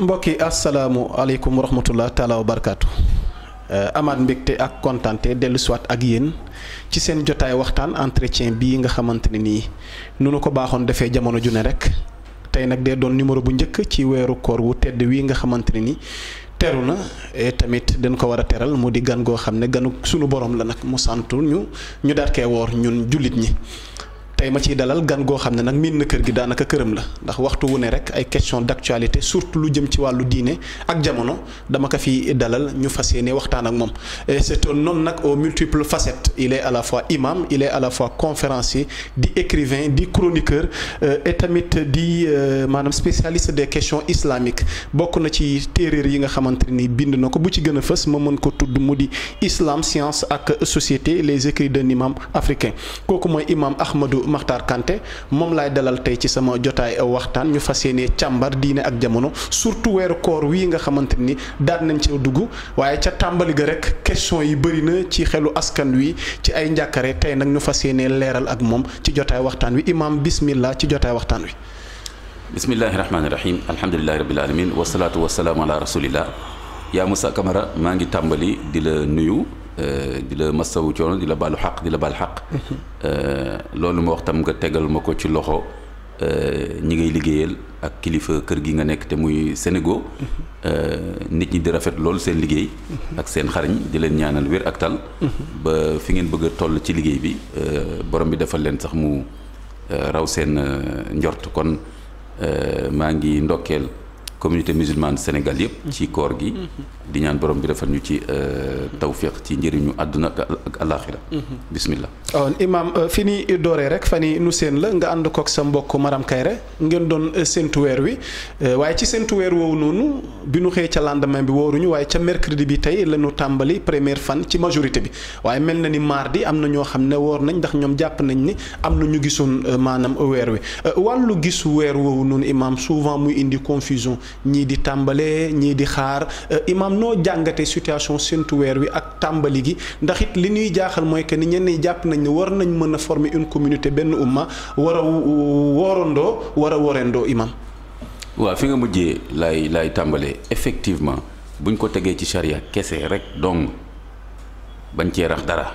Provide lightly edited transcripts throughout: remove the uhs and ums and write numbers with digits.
mbokk yi asalaamualeykum wa rahmatullah taala wa barakaatu amaat mbégte ak kontante dellu siwaat ak yéen ci seen jotaay waxtaan entretien bii nga xamante ne nii nu ko baaxoon defee jamono ju ne rek tey nag dee doon numéro bu njëkk ci weeru koor wu tedd wii nga xamante ne nii teru na tamit dañ ko war a teral mu di gan goo xam ne ganu sunu borom la nag mu santu ñu daat kee woor ñun jullit ñi. tey ma ciy dalal gan goo xam ne nag miin na kër gi daanaka këram la ndax waxtu wu ne rek ay question d'actualité surtout lu jëm ci wàllu diine ak jamono dama ko fi dalal ñu fas yéene waxtaan ak moom. c'est un homme nag aux multiples facettes il est à la fois imam il est à la fois conférencier di écrivain di chroniqueur et tamit di maanaam spécialiste des questions islamiques bokk na ci téeréer yi nga xamante ni bind na ko bu ci gën a fës ma mën ko tudd mu di islam science ak société les écrits d'un imam africain kooku mooy imam Ahmadou Makhtar Kanté moom laay dalal tey ci sama jotaay waxtaan ñu fas yéene càmbar diine ak jamono surtout weeru koor wii nga xamante ni daal nañ ci dugg waaye ca tàmbali ga rek question yi bëri na ci xelu askan wi ci ay njàkkare tey nag ñu fas yéene leeral ak moom ci jotaay waxtaan wi imam bismillah ci jotaay waxtaan wi. bismillahi rahmaani rahim alhamdulillahi rabbil alamin wasalaatu wasalaamu ala rasulillah yaa Moussa Camara maa ngi tàmbali di la nuyu. di la masawu coono di la baalu xaq di la baal xaq loolu ma wax tam nga tegal ma ko ci loxo ñi ngay liggéeyal ak kilifa kër gi nga nekk te muy Sénégal nit ñi di rafet loolu seen liggéey ak seen xarañ di leen ñaanal wér ak tal ba fi ngeen bëgg a toll ci liggéey bi borom bi defal leen sax mu raw seen njort kon maa ngi ndokkeel communauté musulmane Sénégal yëpp ci koor gi di ñaan borom bi defal ñu ci tawfiq ci njëriñu àdduna ak alaxira bismillah imam fi ni dooree rek fan yi nu seen la nga ànd kook sa mbokk Maram Kayre ngeen doon séntu weer wi waaye ci séntu weer woowu noonu bi nu xëyee ca lendemain bi wóoruñu waaye ca mercredi bi tey la ñu tàmbali première fan ci majorité bi waaye mel na ni mardi am na ñoo xam ne woor nañ ndax ñoom jàpp nañ ni am na ñu gisoon maanaam weer wi wàllu gisu weer woowu noonu imam souvent muy indi confusion ñii di tàmbalee ñii di xaar imam noo jàngate situation séntu weer wi ak tàmbali gi ndax it li ñuy jaaxal mooy que ni ñenn ñi jàpp nañ ne war nañ mën a former une communauté benn umma war a woorandoo war a worendoo imam. waaw fi nga mujjee lay tàmbalee effectivement buñ ko tegee ci charia kese rek donc bañ cee rax dara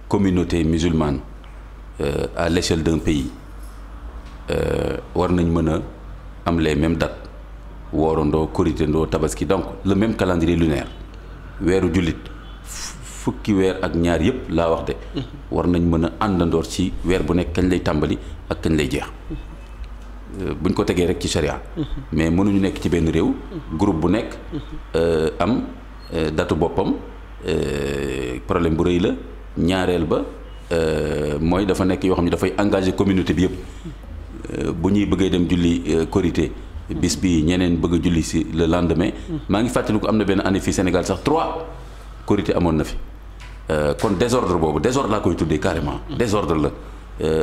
communauté musulmane à l'échelle d'un pays war nañ mën a am les mêmes dates woorandoo koritendoo tabaski donc le même calendrier lunaire weeru jullit fukki weer ak ñaar yëpp laa wax de war nañ mën a àndandoor ci weer bu nekk kañ lay tàmbali ak kañ lay jeex buñ ko tegee rek ci charia mais mënuñu nekk ci benn réew groupe bu nekk am datu boppam problème bu rëy la ñaareel ba mooy dafa nekk yoo xam ne dafay engagé communauté bi yëpp bu ñuy bëggee dem julli korité bis bi ñeneen bëgg a julli si le lendemain maa ngi fàttali ko am na benn année fii Sénégal sax 3 korité amoon na fi kon désordre boobu désordre laa koy tuddee carrément désordre la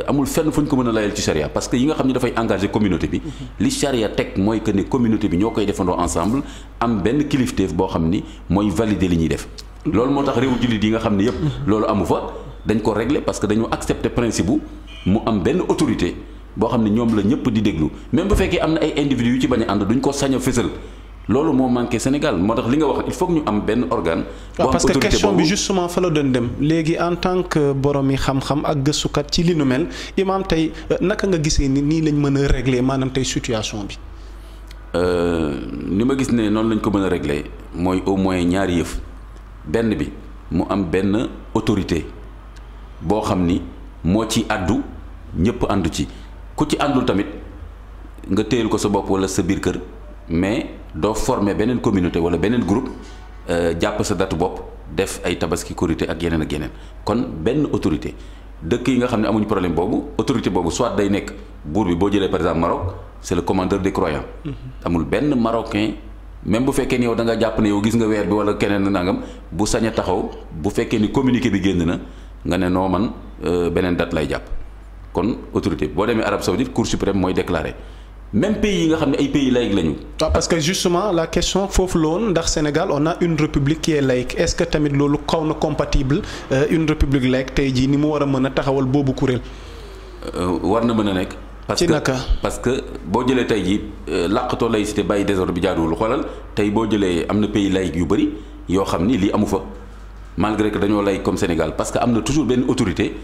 amul fenn fu ñu ko mën a layal ci charia parce que yi nga xam ne dafay engagé communauté bi li charia teg mooy que ne communauté bi ñoo koy defandoo ensemble am benn kilifteef boo xam ni mooy valider li ñuy def loolu moo tax réewu jullit yi nga xam ne yëpp loolu amu fa dañ ko régler parce que dañu accepter principe bu mu am benn autorité boo xam ne ñoom la ñëpp di déglu même bu fekkee am na ay individus yu ci bañ a ànd duñ ko sañ a fësal loolu moo manqué Sénégal moo tax li nga wax il faut que ñu am benn organe. boo am parce que question bi justement fa la doon dem léegi en tant que borom yi xam-xam ak gëstukat ci li nu mel imaam tey naka nga gisee ni nii lañ mën a régler maanaam tey situation bi. ni ma gis ne noonu lañ ko mën a régler mooy au moins ñaari yëf benn bi mu am benn autorité boo xam ni moo ci àddu ñëpp àndu ci. ku ci àndul tamit nga téyel ko sa bopp wala sa biir kër mais doo former beneen communauté wala beneen groupe jàpp sa datu bopp def ay tabaski korité ak yeneen ak yeneen kon benn autorité dëkk yi nga xam ne amuñu problème boobu autorité boobu soit day nekk buur bi boo jëlee par exemple Maroc c'est le commandeur des croyants amul benn marocain même bu fekkee ni yow da nga jàpp ne yow gis nga weer bi wala keneen nangam bu sañ a taxaw bu fekkee ni communiqué bi génn na nga ne noo man beneen date lay jàpp kon autorité boo demee Arabie Saoudite Cour suprême mooy déclaré même pays yi nga xam ne ay pays laïcs lañu. parce que justement la question foofu la woon ndax Sénégal on a une république qui est laïque est-ce que tamit loolu xaw na compatible une république laïque tey jii ni mu war a mën a taxawal boobu kuréel. war na mën a nekk parce que boo jëlee tey jii làqatoo laïcité bàyyi désordre bi jaaduwul xoolal tey boo jëlee am na pays laïque yu bëri yoo xam ni lii amu fa malgré que dañoo laïque comme Sénégal parce que am na toujours benn autorité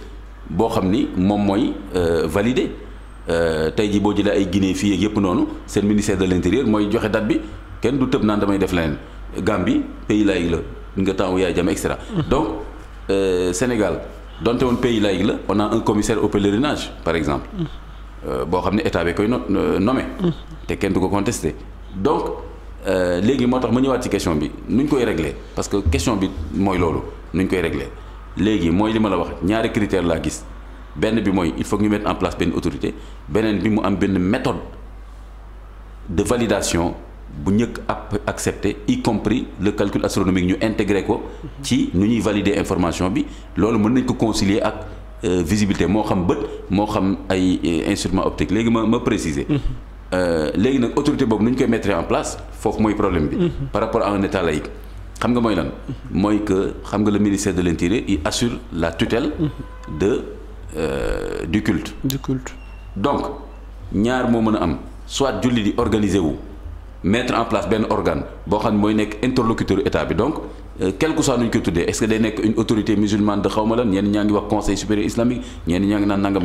boo xam ni moom mooy valider tey jii boo jëlee ay Guinée fii ak yëpp noonu seen ministère de l'intérieur mooy joxe date bi kenn du tëb naan damay def leneen Gambie pays laïque la nga temps Yaya Jammeh et cetera donc Sénégal donte woon pays laïque la on a un commissaire au pèlerinage par exemple boo xam ne état bi koy nommé te kenn du ko contesté donc léegi moo tax ma ñëwaat ci question bi nuñ koy régler parce que question bi mooy loolu nuñ koy régler léegi mooy li ma la wax ñaari critère laa gis benn bi mooy il faut que ñu mettre en place benn autorité beneen bi mu am benn méthode de validation bu ñëkk accepté y compris le calcul astronomique ñu intégré ko ci nu ñuy valider information bi loolu mën nañ ko concilier ak visibilité moo xam bët moo xam ay instruments optiques léegi ma préciser léegi nag autorité boobu nu ñu koy mettre en place foofu mooy problème bi par rapport à un état laïque xam nga mooy lan mooy que xam nga le ministère de l'Intérieur il assure la tutelle du culte donc ñaar moo mën a am soit julli di organiser wu mettre en place benn organe boo xam ne mooy nekk interlocuteur état bi donc quel que soit nu ñu koy tuddee est-ce que day nekk une autorité musulmane de xawma lan ñenn ñaa ngi wax conseil supérieur islamique ñenn ñaa ngi naan nangam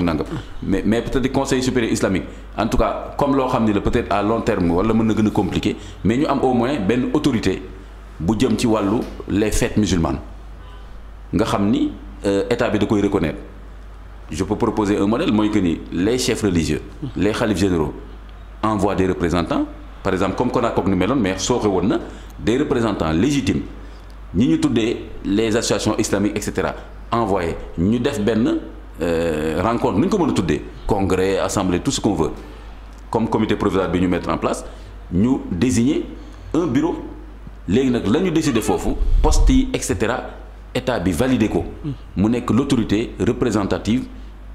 mais peut-être conseil supérieur islamique en tout cas comme loo xam ni la peut-être à long terme wala mën na gën a compliqué mais ñu am au moins benn autorité bu jëm ci wàllu les fêtes musulmanes nga xam ni état bi da koy reconnaître je peux proposer un modèle mooy que ni les chefs religieux les khalifes généraux envoient des représentants par exemple comme Konakook ni meloon mais sooxe woon na des représentants légitimes ñi ñu tuddee les associations islamiques et cetera envoyé ñu def benn rencontre nu ñu ko mën a tuddee congrès assemblée tout ce qu'on veut comme comité provisoire bi ñu mettre en place ñu désigner un bureau léegi nag la ñu décider foofu poste yi et cetera état bi valider ko mu nekk l'autorité représentative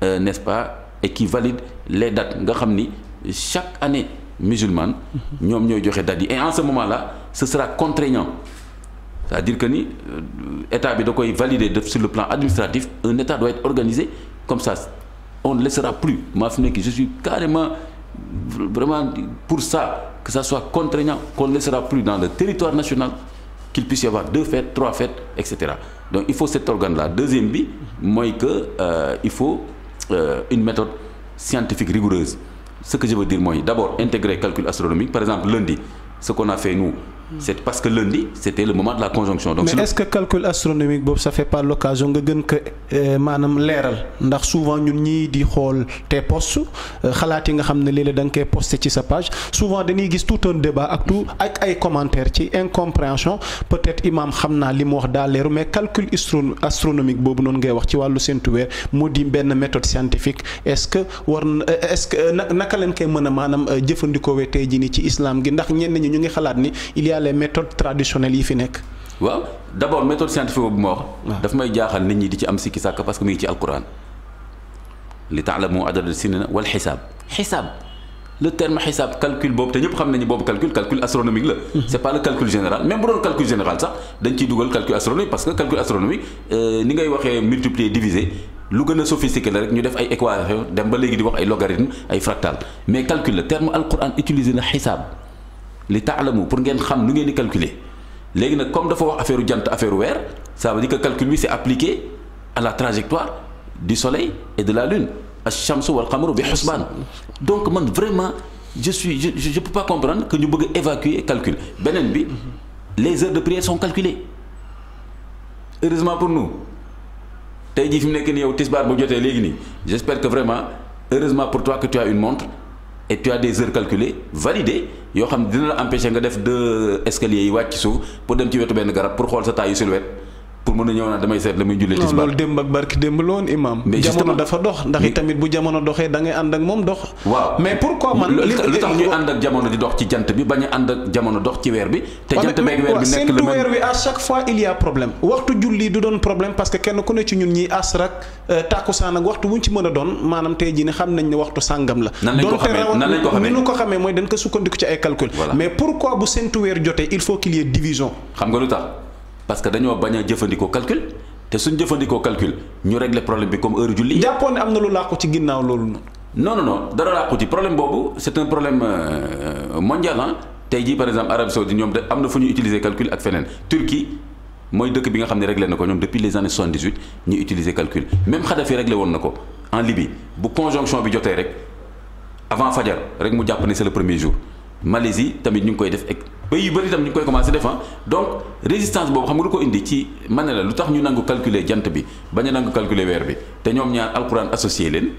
n'est-ce pas et qui valide les dates nga xam ni chaque année musulmane ñoom ñooy joxe date yi et en ce moment-là ce sera contraignant c'est-à-dire que ni état bi da koy valider def sur le plan administratif un état doit être organisé comme ça on ne laissera plus maa fi nekk je suis carrément vraiment pour ça que ça soit contraignant qu'on ne laissera plus dans le territoire national qu'il puisse y avoir 2 fêtes 3 fêtes et cetera donc il faut cet organe-là deuxième bi mooy que il faut une méthode scientifique rigoureuse ce que je veux dire mooy d'abord intégrer calcul astronomique par exemple lundi ce qu'on a fait nous c'est parce que lundi c'était le moment de la conjonction donc mais est-ce que calcul astronomique boobu ça fait pas l'occasion nga gën ko maanaam leeral ndax souvent ñun ñii di xool tes posts xalaat yi nga xam ne léeg-léeg da nga koy posté ci sa page souvent dañuy gis tout un débat ak ay commentaires ci incompréhension peut-être imam xam naa li mu wax daa leeru mais calcul astronomique boobu noonu ngay wax ci wàllu séntu weer mu di benn méthode scientifique est-ce que naka leen koy mën a maanaam jëfandikoo tey jii nii ci islam gi ndax ñenn ñi ñu ngi xalaat ni il y a les méthodes traditionnelles yi fi nekk. waaw d'abord méthode scientifique boobu ma wax. daf may jaaxal nit ñi di ci am sikki sàkk parce que mu ngi ci alquran li ta'lamu adada sinina wal xisaab le terme xisaab calcul boobu te ñëpp xam nañu boobu calcul astronomique la. c'est pas le calcul général même bu doon calcul général sax dañ ciy dugal calcul astronomique parce que calcul astronomique ni ngay waxee multiplier diviser lu gën a sophistiqué la rek ñu def ay équation dem ba léegi di wax ay logarithme ay fractal mais calcul le terme alquran utilisé na xisaab. li taalamu pour ngeen xam nu ngeen di calculer léegi nag comme dafa wax affaire jant affaire weer ça veut dire que calcul bi c'est appliqué à la trajectoire du soleil et de la lune ash-shamsu wal qamaru bi husban donc man vraiment je peux pas comprendre que ñu bëgg a évacuer calcul beneen bi les heures de prière sont calculées heureusement pour nous tey jii fi mu nekk nii yow tisbaar bu jotee léegi nii j'espère que vraiment heureusement pour toi que tu as une montre et tu as des heures calculées validées yoo xam ne dina la empêcher nga def 2 escaliers yi wàcc ci suuf pour dem ci wetu benn garab pour xool sa taayu silhouette pour mën a ñëw naa damay seet la muy jullee tisbaar. loolu démb ak barki démb la woon imam. mais jamono dafa dox ndax i tamit bu jamono doxee da ngay ànd ak moom dox. waaw mais pourquoi man. lu tax ñuy ànd ak jamono di dox ci jant bi bañ a ànd ak jamono dox ci weer bi. te jant beeg weer bi nekk le même weer bi à chaque fois il y a problème waxtu julli du doon problème parce que kenn ku ne ci ñun ñi asrak tàkkusaan ak waxtu wuñ ci mën a doon maanaam tey jii ne xam nañ ne waxtu sàngam la. nan lañ ko xamee ni ñu ko xamee mooy dañ ko sukkandiku ci ay calcul. mais pourquoi bu séntu weer jotee il faut qu'il y ait division. xam nga lu tax parce que dañoo bañ a jëfandikoo calcul te suñ jëfandikoo calcul ñu régler problème bi comme heure julli. jàppoon ne am na lu làqu ci ginnaaw loolu noonu. non dara laa xuti problème boobu c'est un problème mondial ah. tey jii par exemple Arabie Saoudite ñoom de am na fu ñu utiliser calcul ak feneen Turquie mooy dëkk bi nga xam ne réglé na ko ñoom depuis les années 78 ñu utiliser calcul même Kadhafi réglé woon na ko en Libye bu conjonction bi jotee rek avant fajar rek mu jàpp ne c'est le premier jour Malaisie tamit ñu ngi koy def ak pays yu bëri tam ñu ngi koy commencé def donc résistance boobu xam nga lu ko indi ci man ne la lu tax ñu nangu calculer jant bi bañ a nangu calculer weer bi te ñoom ñaar alquran associé leen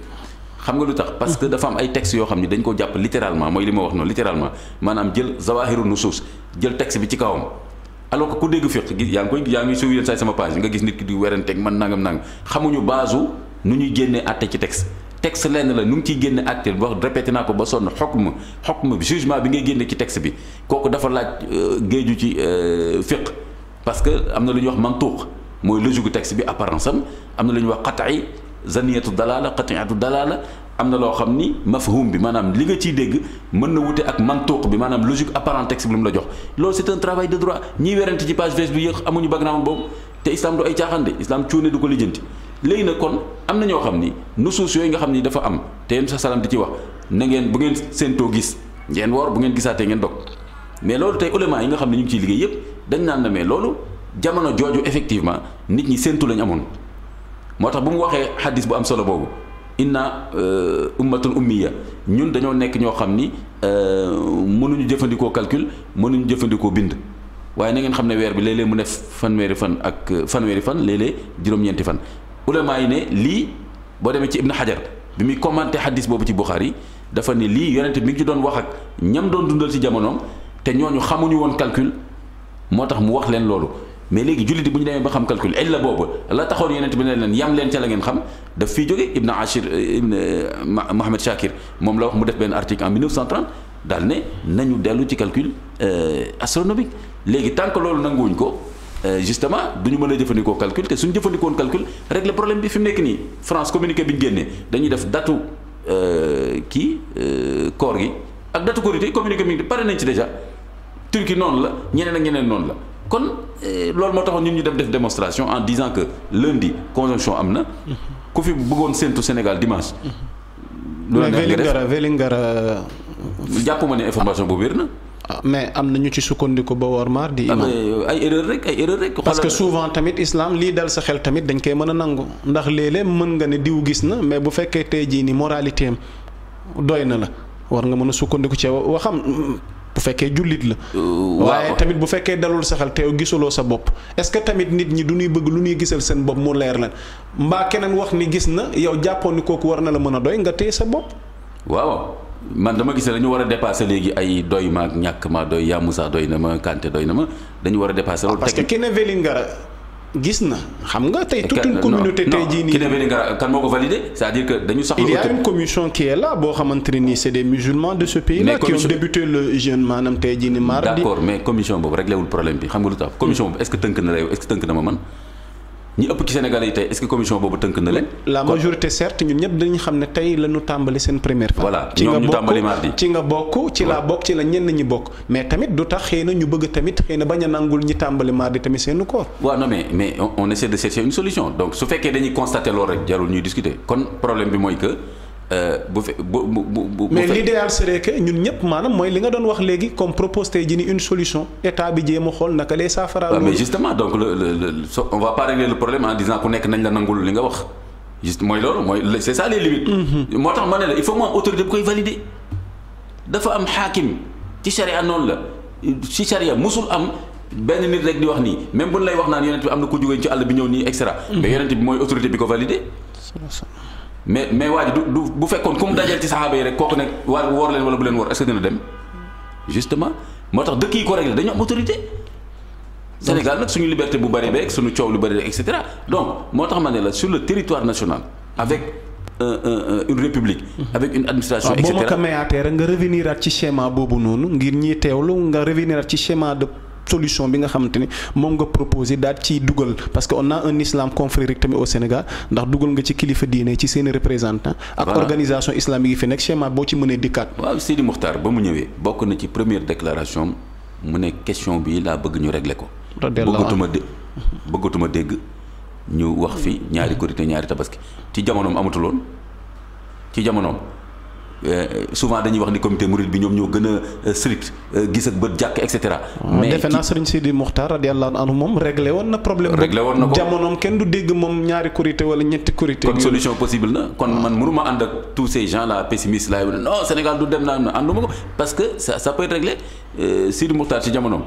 xam nga lu tax parce que dafa am ay textes yoo xam ni dañ ko jàpp littéralement mooy li ma wax noonu littéralement maanaam jël zawahiru nusus jël texte bi ci kawam alors que ku dégg fiq gis yaa ngi suivi leen say sama page nga gis nit ki di weranteeg man nangam xamuñu base nu ñuy génnee àtte ci texte lenn la nu ngi ciy génne àtte wax répété naa ko ba sonn xukm bi jugement bi ngay génne ci texte bi kooku dafa laaj géeju ci fiq parce que am na lu ñuy wax mantuq mooy logique gu texte bi apparence am na lu ñuy wax qat'i zaniyatu dalala qati'atu dalala am na loo xam ni mafhum bi maanaam li nga ciy dégg mën na wute ak mantuq bi maanaam logique apparent texte bi lu mu la jox loolu c'est un travail de droit ñiy werante ci page Facebook bi yëpp amuñu background boobu te islam du ay caaxaan de islam cuune du ko lijjanti léegi nag kon am na ñoo xam ni nusuus yooyu nga xam ni dafa am te yéen sa salaam di ci wax na ngeen bu ngeen séentoo gis ngeen woor bu ngeen gisaatee ngeen dog mais loolu tey ulama yi nga xam ne ñu ngi ciy liggéey yëpp dañ naan na mais loolu jamono jooju effectivement nit ñi séentu lañ amoon moo tax bu mu waxee xadis bu am solo boobu inna ummatun ummiya ñun dañoo nekk ñoo xam ni mënuñu jëfandikoo calcul mënuñu jëfandikoo bind waaye na ngeen xam ne weer bi léeg-léeg mu ne fanweeri fan léeg-léeg juróom-ñeenti fan ulama yi ne lii boo demee ci Ibn Hajar bi muy commenté xadis boobu ci Bukhari dafa ne lii yonent mi ngi ci doon wax ak ñam doon dundal ci jamonoom te ñooñu xamuñu woon calcul moo tax mu wax leen loolu mais léegi jullit bu ñu demee ba xam calcul illa boobu la taxoon yonent bi ne leen yam leen ca la ngeen xam daf fiy jóge Ibn Ashir Ibn Mohamed Shakir moom la wax mu def benn article en 1930 daal ne nañu dellu ci calcul astronomique léegi tant que loolu nanguwuñ ko justement du ñu mën a jëfandikoo calcul te suñu jëfandikoon calcul régler problème bi fi mu nekk nii France communiqué bi ñu génnee dañuy def datu koor gi ak datu korité communiqué bi pare nañ ci déjà Turquie noonu la ñeneen ak ñeneen noonu la kon loolu moo taxoon ñun ñu def démonstration en disant que lundi conjonction am na ku fi bëggoon séntu Sénégal dimanche. loolu Vélingara jàpp ma ne information boobu wér na. mais am na ñu ci sukkandiku ba woor mardi imam ay erreur rek. parce que souvent tamit islam lii dal sa xel tamit dañ koy mën a nangu ndax léeg-léeg mën nga ne diw gis na mais bu fekkee tey jii ni moralité am doy na la war nga mën a sukkandiku ci waxam bu fekkee jullit la. waaye tamit bu fekkee dalul sa xel te yow gisuloo sa bopp est-ce que tamit nit ñi du ñuy bëgg lu ñuy gisal seen bopp mu leer leen mbaa keneen wax ni gis na yow jàppoon ni kooku war na la mën a doy nga téye sa bopp. waaw. man dama gis ne dañu war a dépasser léegi ay doy ma ak ñàkk ma doy yaa Moussa doy na ma Kanté doy na ma dañu war a dépasser loolu. parce que ki ne Vélingara gis na xam nga tey toute une communauté tey jii nii ki ne Vélingara kan moo ko validé c'est-à-dire que dañu soxla. il y a une commission qui est là boo xamante ne nii c'est des musulmans de ce pays là qui ont débuté le jeûne maanaam tey jii nii mardi. d'accord mais commission boobu réglé wul problème bi xam nga lu tax commission boobu est-ce que tënk na la yow est-ce que tënk na ma man. ñi ëpp ci Sénégalais yi tey est-ce que commission boobu tënk na leen. la majorité certes ñun ñëpp dañu xam ne tey la ñu tàmbali seen première phase. voilà ñoom ñu tàmbali mardi ci nga bokk ci laa bokk ci la ñenn ñi bokk mais tamit du tax xëy na ñu bëgg tamit xëy na bañ a nangul ñi tàmbali mardi tamit seen koor. waaw non mais on essaie de chercher une solution donc su fekkee dañuy constater loolu rek jarul ñuy discuter kon problème bi mooy que. mais l'idéal serait que ñun ñëpp maanaam mooy li nga doon wax léegi comme propose tey jii ni une solution état bi jéem a xool naka lay saafara. mais justement donc on va pas régler le problème en disant ku nekk nañ la nangul li nga wax juste mooy loolu mooy c'est ça les limites. moo tax ma ne la il faut mu am autorité bu koy valider dafa am xaakim ci charia noonu la ci charia musul am benn nit rek di wax nii même bu ñu lay wax naan yonent bi am na ku jógee ci àll bi ñëw nii et cetera. mais yonent bi mooy autorité bi ko valider. mais waa ji du bu fekkoon ku mu dajal ci saxaaba yi rek kooku nekk woor leen wala bu leen woor est-ce que dina dem justement moo tax dëkk yi ko réglé dañu am autorité. Sénégal nag suñu liberté bu bari beeg suñu coow lu bari rek et cetera donc moo tax ma ne la sur le territoire national avec une république. avec une administration et cetera boo ma ko mayaatee rek nga revenir at ci schéma boobu noonu ngir ñiy teewlu nga revenir at ci schéma de. solution bi nga xamante ni moom nga proposé daal ciy dugal parce que on a un islam confrérique tamit au Sénégal ndax dugal nga ci kilifa diine ci seeni représentant ak organisation islamique yi fi nekk schéma boo ci mënee dikkaat. waaw Sidi Mokhtar ba mu ñëwee bokk na ci première déclaration mu ne question bi laa bëgg ñu régler ko. bëggatuma dégg ñu wax fi ñaari korité ñaari tabaski ci jamonoom amatuloon ci jamonoom souvent dañuy wax ni comité mouride bi ñoom ñoo gën a strict gis ak bët jàkk et cetera. mais defe naa Serigne Sidi Mokhtar radiyallahu anhu moom réglé woon na problème. réglé woon na ko jamonoom kenn du dégg moom ñaari korité wala ñetti korité. kon solution possible na kon man mënuma ànd ak tous ces gens là pessimistes là non Sénégal du dem naa ànduma ko parce que ça peut être réglé Sidi Mokhtar ci jamonoom.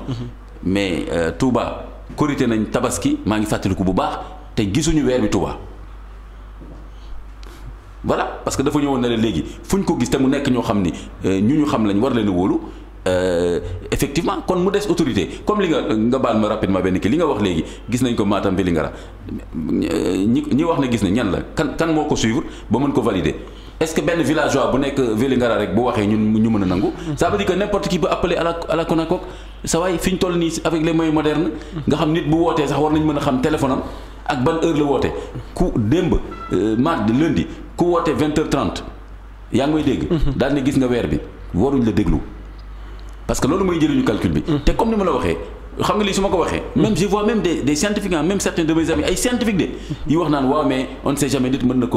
mais Touba korité nañ tabaski maa ngi fàttaliku bu baax te gisuñu weer bi Touba. voilà parce que dafa ñëwoon na la léegi fu ñu ko gis te mu nekk ñoo xam ni ñu xam lañ war leen a wóolu effectivement kon mu des autorité comme li nga baal ma rapidement benn kii li nga wax léegi gis nañ ko Matam Vélingara ñi wax ne gis nañ ñan la kan moo ko suivre ba mën ko valider est-ce que benn villageois bu nekk Vélingara rek bu waxee ñu mën a nangu. ça veut dire que n'importe qui peut appeler à la Konakok sa waay fi ñu toll nii avec les moyens modernes nga xam nit bu wootee sax war nañ mën a xam téléphone am ak ban heure la woote ku démb mardi lundi. ku woote 20h30 yaa ngi may dégg. daal ne gis nga weer bi waruñ la déglu parce que loolu mooy njëriñu calcul bi. te comme ni ma la waxee xam nga lii su ma ko waxee. même je vois même des scientifiques même certains de mes amis ay scientifiques de yu wax naan waaw mais on ne sait jamais nit mën na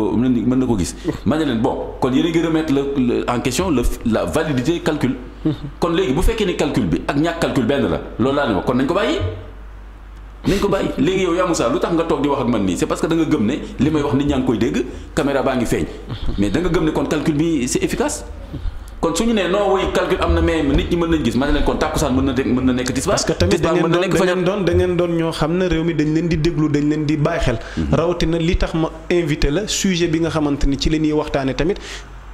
ko gis. ma ne leen bon kon yéen a ngi remettre en question la validité calcul. kon léegi bu fekkee ne calcul bi ak ñàkk calcul benn la loolu laa ne ma kon nañ ko bàyyi. nañ ko bàyyi léegi yow yaa Moussa lu tax nga toog di wax ak man nii c'est parce que da nga gëm ne li may wax nit ñaa ngi koy dégg caméra baa ngi feeñ mais da nga gëm ne kon calcul bi c'est efficace kon suñu nee non woy calcul am na mais nit ñi mën nañ gis ma ne leen kon tàkkusaan mën na nekk tisbaar. parce que tamit da ngeen doon ñoo xam ne réew mi dañ leen di déglu dañ leen di bàyyi xel. rawatina li tax ma invité la sujet bi nga xamante ni ci la ñuy waxtaane tamit.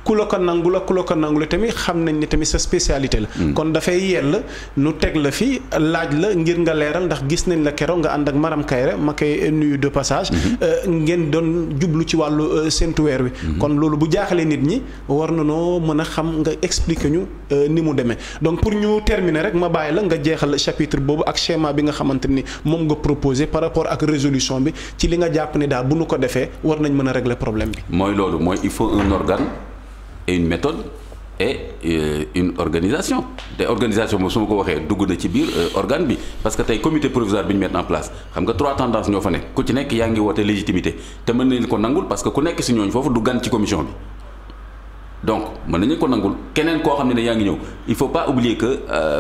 ku la ko nangu tamit xam nañ ni tamit sa spécialité la. kon dafay yell nu teg la fi laaj la ngir nga leeral ndax gis nañ la keroog nga ànd ak Maram Kayre ma koy nuyu de passage. ngeen doon jublu ci wàllu séntu weer wi. kon loolu bu jaaxalee nit ñi war na noo mën a xam nga expliquer ñu ni mu demee donc pour ñu terminer rek ma bàyyi la nga jeexal chapitre boobu ak schéma bi nga xamante ni moom nga proposé par rapport ak résolution bi ci li nga jàpp ne daal bu nu ko defee war nañ mën a régler problème bi. mooy loolu mooy il faut un organe. et une méthode et une organisation te organisation moom su ma ko waxee dugg na ci biir organe bi parce que tey comité provisoire bi ñu mettre en place xam nga 3 tendances ñoo fa nekk ku ci nekk yaa ngi woote légitimité te mën nañu ko nangul parce que ku nekk si ñooñu foofu du gan ci commission bi donc mën nañu ko nangul keneen koo xam ne yaa ngi ñëw il faut pas oublier que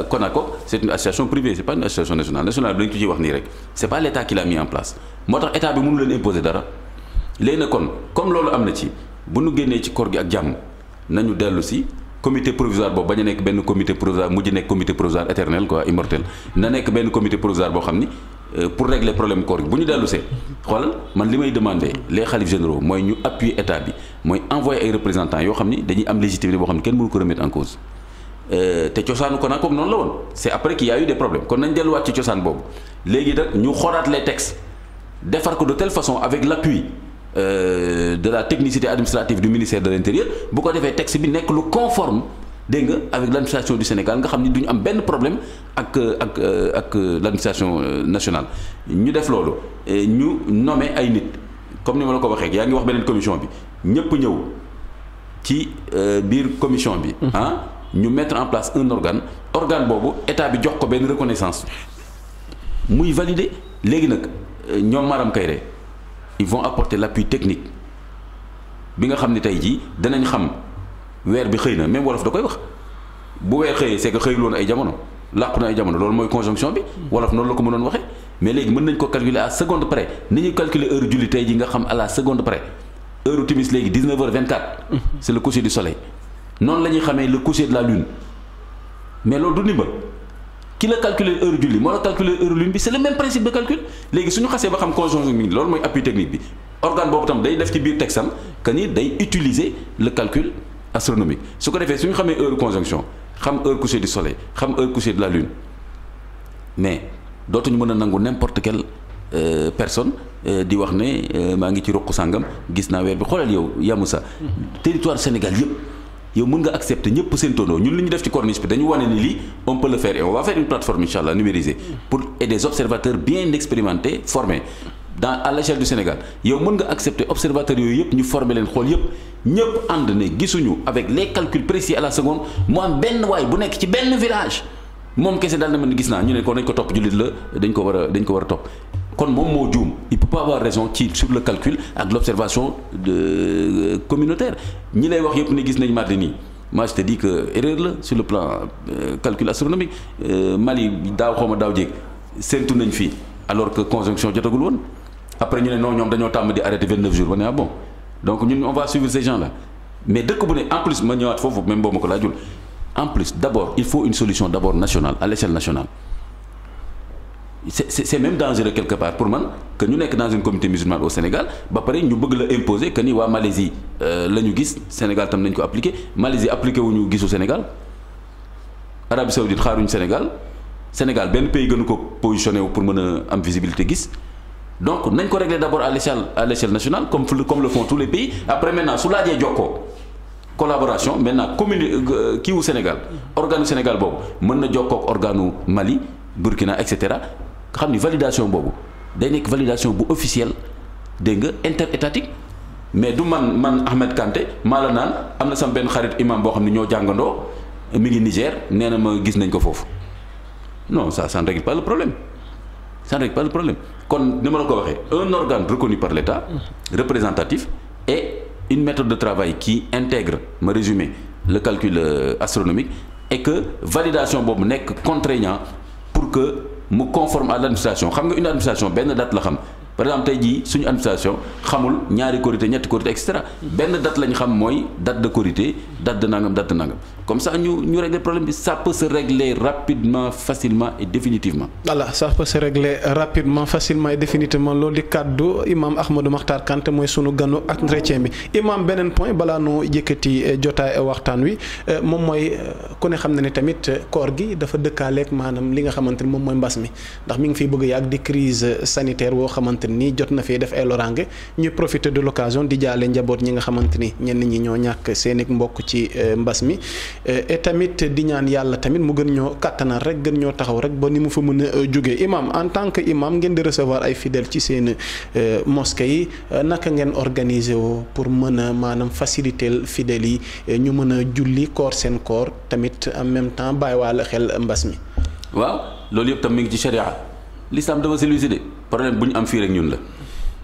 CONACOC c'est une association privée c'est pas une association nationale bi dañu ko ciy wax nii rek c'est pas l'état qui l'a mis en place moo tax état bi mënu leen imposer dara léegi nag kon comme loolu am na ci bu nu génnee ci koor gi ak jàmm nañu dellu si comité provisoire boobu bañ a nekk benn comité provisoire mujj nekk comité provisoire éternel quoi immortel na nekk benn comité provisoire boo xam ni pour régler problème koor gi bu ñu dellu see xoolal man li may demander les xalifs généraux mooy ñu appuyer état bi mooy envoyer ay représentants yoo xam ni dañuy am légitimité boo xam ni kenn mënu ko remettre en cause te cosaanu ko nag comme noonu la woon c'est après qu'il y a eu des problèmes kon nañ delluwaat ci cosaan boobu léegi nag ñu xoolaat les textes defar ko de telle façon avec l'appui de la technicité administrative du ministère de l'Intérieur bu ko defee texte bi nekk lu conforme dégg nga avec l'administration du Sénégal nga xam ni du ñu am benn problème ak l'administration nationale ñu def loolu ñu nommer ay nit comme ni ma la ko waxee yaa ngi wax beneen commission bi ñëpp ñëw ci biir commission bi ñu mettre en place un organe boobu état bi jox ko benn reconnaissance muy valider léegi nag ñoom Maram Kayre ils vont apporter l'appui technique bi nga xam ne tey jii danañ xam weer bi xëy na même wolof da koy wax bu weer xëyee c'est que xëyul woon ay jamono làqu na ay jamono loolu mooy conjonction bi wolof noonu la ko mënoon waxee mais léegi mën nañ ko calculer à seconde près ni ñuy calculer heure julli tey jii nga xam à la seconde près heure timis léegi 19h24 c'est le coucher du soleil noonu la ñuy xamee le coucher de la lune mais loolu du ndimbal ki la calculer heure julli moo la calculer heure lune bi c'est le même principe de calcul léegi suñu xasee ba xam conjonction bi loolu mooy appui technique bi organe boobu tam day def ci biir texte am que ni day utiliser le calcul astronomique su ko defee suñu xamee heure conjonction xam heure coucher du soleil xam heure coucher de la lune mais dootuñu mën a nangu n'importe quelle personne di wax ne maa ngi ci ruq sàngam gis naa weer bi xoolal yow Yamoussa territoire Sénégal yëpp yow mën nga accepter ñëpp seen tonneau ñun li ñu def ci corniche bi dañu wane ni lii on peut le faire et on va faire une plateforme inchallah numérisée pour et des observateurs bien expérimentés formés à l'échelle du Sénégal yow mën nga accepter observateurs yooyu yëpp ñu former leen xool yëpp ñëpp ànd ne gisuñu avec les calculs précis à la seconde mu am benn waay bu nekk ci benn village moom kese daal na mën gis naa ñu ne ko dañ ko topp jullit la dañ ko war a topp kon moom moo juum il peut pas avoir raison sur le calcul ak l'observation communautaire ñi lay wax yëpp ni gis nañ mardi nii moi je te dis que erreur la sur le plan calcul astronomique Mali daaw xaw ma daaw jéeg séntu nañ fii alors que conjonction jotagul woon après ñu ne non ñoom dañoo tàmm di arrêté 29 jours ba ne ah bon donc ñun on va suivre ces gens là mais dëkk bu ne en plus ma ñëwaat foofu même boo ma ko laajul en plus d'abord il faut une solution d'abord nationale à l'échelle nationale c'est même dangereux quelque part pour man que ñu nekk dans une communauté musulmane au Sénégal ba pare ñu bëgg la imposer que ni waa Malaisie la ñu gis Sénégal tam nañ ko appliqué Malaisie appliqué wuñu gisu Sénégal Arabie Saoudite xaaruñu Sénégal benn pays gënu ko positionné wu pour mën a am visibilité gis donc nañ ko régler d'abord à l'échelle nationale comme le font tous les pays après maintenant su laajee jokkoo collaboration maintenant commune kii wu Sénégal organu Sénégal boobu mën na jokkoo ak organu Mali Burkina et cetera nga xam ni validation boobu day nekk validation bu officielle dégg nga interétatique mais du man Ahmed Kanté maa la naan am na sama benn xarit imam boo xam ne ñoo jàngandoo mi ngi Niger nee na ma gis nañ ko foofu non ça ne règle pas le problème ça ne règle pas le problème kon ni ma la ko waxee un organe reconnu par l'État représentatif et une méthode de travail qui intègre ma résumé le calcul astronomique et que validation boobu nekk contraignant pour que mu conforme à l'administration xam nga une administration benn date la xam par exemple tey jii suñu administration xamul ñaari korité ñetti korité et cetera benn date lañ xam mooy date de korité date de nangam comme ça ñu régler problème bi ça peut se régler rapidement facilement et définitivement. voilà ça peut se régler rapidement facilement et définitivement loolu di kàddu imam Ahmadou Makhtar Kanté mooy sunu ganu ak entretien bi imam beneen point balaa noo yëkkati jotaay waxtaan wi moom mooy ku ne xam na ne tamit koor gi dafa dëkkaaleeg maanaam li nga xamante ni moom mooy mbas mi ndax mi ngi fiy bëgg yàgg di crise sanitaire woo xamante ni jot na fee def ay loraange ñuy profiter de l'occasion di jaale njaboot ñi nga xamante ni ñenn ñi ñoo ñàkk seen i mbokk ci mbas mi et tamit di ñaan yàlla tamit mu gën ñoo kattanal rek gën ñoo taxaw rek ba ni mu fa mën a jógee imam en tant que imam ngeen di recevoir ay fidèles ci seen mosquée yi naka ngeen organiser woo pour mën a maanaam faciliter fidèles yi ñu mën a julli koor seen koor tamit en même temps bàyyiwaale xel mbas mi. waaw loolu yëpp tam mi ngi ci sharia l'islam dafa civilisé de problème bu ñu am fii rek ñun la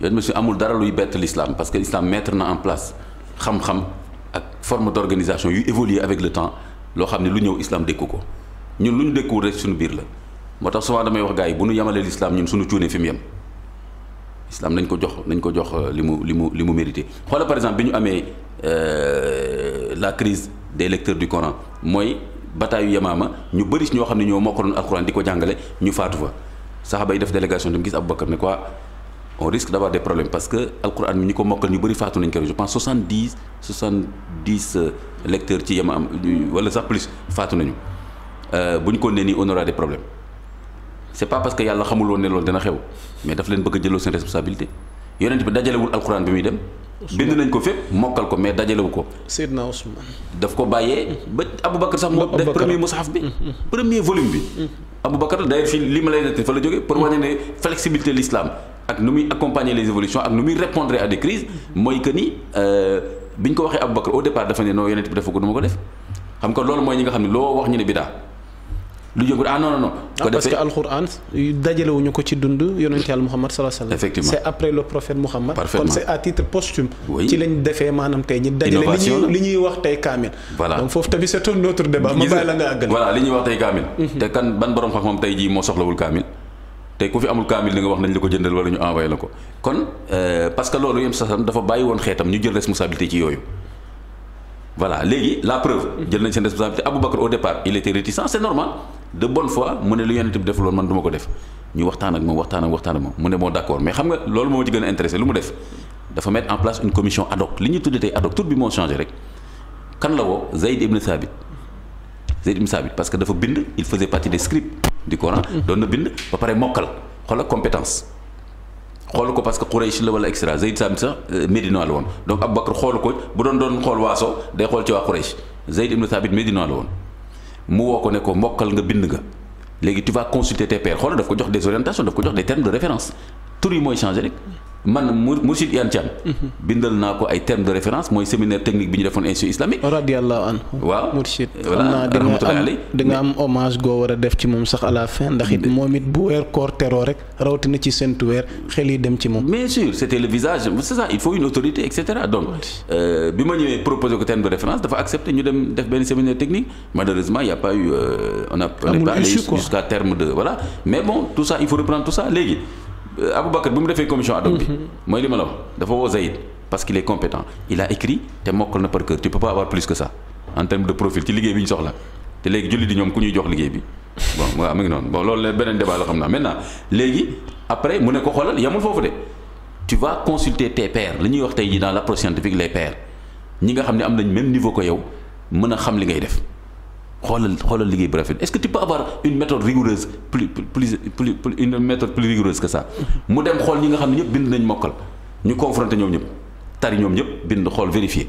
yow monsieur amul dara luy bett l'islam parce que l'islam mettre na en place xam-xam ak forme d'organisation yu évoluer avec le temps loo xam ne lu ñëw islam dékku ko ñun lu ñu dékkuwul rek suñu biir la moo tax souvent damay wax gars yi bu ñu yemalee l'islam ñun suñu cuune fi mu yem islam nañ ko jox li mu mérité xoola par exemple bi ñu amee la crise des lecteurs du Coran mooy bataayu Yamaama ñu bëri si ñoo xam ne ñoo mokkaloon alxuraan di ko jàngale ñu faatu fa saxaaba yi def délégation dem gis Aboubacar ne quoi on risque d'avoir des problèmes parce que alxuraan mi ñi ko mokkal ñu bëri faatu nañ ko je pense 70 lecteurs ci Yamaama wala sax plus faatu nañu bu ñu ko nee nii on aura des problèmes c'est pas parce que yàlla xamul woon ne loolu dana xew mais daf leen bëgg a jëloo seen responsabilité yonent bi dajalewul alxuraan bi muy dem. bind nañ ko fépp mokkal ko mais dajalewu ko. Seydina Ousmane. daf ko bàyyee ba Aboubacar sax moo def premier mushaf bi. premier volume bi. Aboubacar d'ailleurs fii li ma lay def fa la jógee. pour wane ne flexibilité l'islam ak nu muy accompagner les évolutions ak nu muy répondre à des crises mooy que ni bi ñu ko waxee Aboubacar au départ dafa ne non yonent bi dafa ko du ma ko def xam nga loolu mooy ñi nga xam ne loo wax ñu ne bidaa. lu jóg non. parce que alxuraan dajalewuñu ko ci dund yonent Yàlla Muhammad sallallahu alayhi wa sallam. effectivement c'est après le prophète Muhammad. parfaitement kon c'est à titre posthume. oui ci lañ defee maanaam tey ñi dajale li ñuy wax tey kaamil. voilà donc foofu tamit c'est un autre débat. ma bàyyi la nga àggal. voilà li ñuy wax tey kaamil. te kan ban borom xam-xam tey jii moo soxlawul kaamil. te ku fi amul kaamil li nga wax nañ la ko jëndal wala ñu envoyé la ko kon parce que loolu yem sax dafa bàyyi woon xeetam ñu jël responsabilité ci yooyu. voilà léegi la preuve jël nañ seen responsabilité Aboubacar au départ il était réticent c'est normal de bonne foi mu ne lu yonent bi defuloon man du ma ko def ñu waxtaan ak moom mu ne moo d'accord mais xam nga loolu moo ci gën a intéressé lu mu def dafa mettre en place une commission ad hoc li ñuy tuddee tey ad hoc tur bi moo changé rek kan la woo Zayd ibn Thabit parce que dafa bind il faisait partie des scribes du Coran doon na bind ba pare mokkal xoola compétence xoolu ko parce que Quraysh la wala extra Zayd Thabit sax Médinois la woon donc Aboubacar xoolu ko bu doon xool waaso day xool ci waa Quraysh Zayd ibn Thabit Médinois la woon mu woo ko ne ko mokkal nga bind nga léegi tu vas consulter tes pairs xoolal daf ko jox des orientations daf ko jox des termes de référence tur yi mooy changer rek man Mourchid Iyane Thiam. bindal naa ko ay termes de référence mooy séminaire technique bi ñu defoon institut islamique. radiyallahu anhu. waaw Mourchid. voilà rahmatullahi alayhi di nga am hommage goo war a def ci moom sax à la fin ndax it moom it bu weer koor teroo rek rawatina ci séntu weer xel yi dem ci moom. bien sûr c'était le visage c'est ça il faut une autorité et cetera donc bi ma ñëwee proposé ko terme de référence dafa accepté ñu dem def benn séminaire technique malheureusement il y a pas eu on n'est pas allé jusqu'à terme de voilà mais bon tout ça il faut reprendre tout ça léegi. Aboubacar bi mu defee commission ad hoc bi mooy li ma la wax dafa woo Zaïd parce qu'il est compétent il a écrit te mokkal na par cœur tu peux pas avoir plus que ça en termes de profil ci liggéey bi ñu soxla te léegi julli di ñoom ku ñuy jox liggéey bi bon waaw mu ngi noonu bon loolu la beneen débat la xam naa maintenant léegi après mu ne ko xoolal yamul foofu de tu vas consulter tes pairs li ñuy wax tey jii dans l'approche scientifique les pairs ñi nga xam ne am nañ même niveau ko yow mën a xam li ngay def xoolal liggéey bu rafet est-ce que tu peux avoir une méthode rigoureuse plus une méthode plus rigoureuse que ça mu dem xool ñi nga xam ne ñëpp bind nañ mokkal ñu confronter ñoom ñëpp tari ñoom ñëpp bind xool vérifier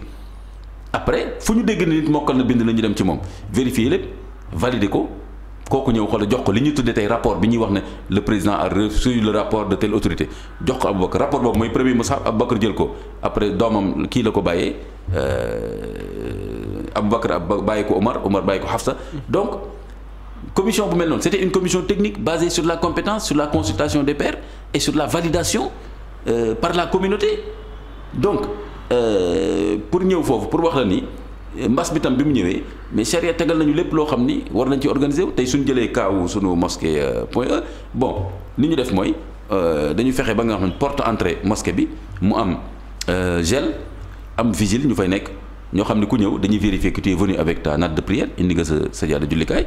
après fu ñu dégg nit mokkal na bind na ñu dem ci moom vérifier lépp valider ko kooku ñëw xool jox ko li ñuy tuddee tey rapport bi ñuy wax ne le président a reçu le rapport de telle autorité jox ko Aboubacar rapport boobu mooy premier Moussa Aboubacar jël ko après doomam kii la ko bàyyee Aboubacar bàyyi ko Omar bàyyi ko Hafsa donc commission bu mel noonu c'était une commission technique basée sur la compétence sur la consultation des pairs et sur la validation par la communauté donc pour ñëw foofu pour wax la ni mbas bi tam bi mu ñëwee mais charia tegal nañu lépp loo xam ni war nañ ci organiser wu tey suñ jëlee kaawu sunu mosquée point E bon li ñu def mooy dañu fexe ba nga xam ne porte entrée mosquée bi mu am gel am vigile ñu fay nekk ñoo xam ne ku ñëw dañuy vérifier que tu es venu avec ta natte de prière indi nga sa jaada jullikaay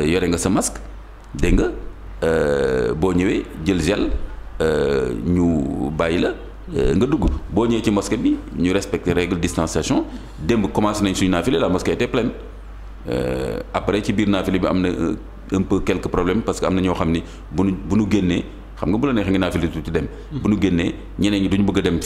yore nga sa masque dégg nga boo ñëwee jël gel ñu bàyyi la nga dugg boo ñëwee ci mosquée bi ñu respecter règle distanciation démb commencé nañ suñu naafile la mosquée était pleine après ci biir naafile bi am na un peu quelques problèmes parce que am na ñoo xam ni bu nu génnee xam nga bu la neexee nga naafile tuuti dem bu nu génnee ñeneen ñi duñu bëgg a dem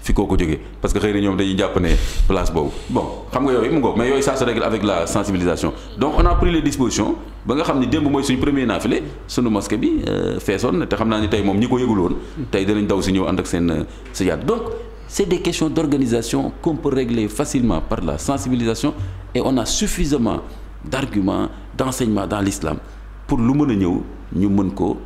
fi koo ko jógee parce que xëy na ñoom dañuy jàpp ne place boobu bon xam nga yooyu mu ngoog mais yooyu ça se règle avec la sensibilisation donc on a pris les dispositions ba nga xam ni démb mooy suñu premier naafile sunu mosquée bi feesoon te xam naa ni tey moom ñi ko yëgul woon tey danañ daw si ñëw ànd ak seen sajaat donc c'est des questions d'organisation qu'on peut régler facilement par la sensibilisation et on a suffisamment d'arguments d'enseignement dans l'islam pour lu mën a ñëw ñu mën ko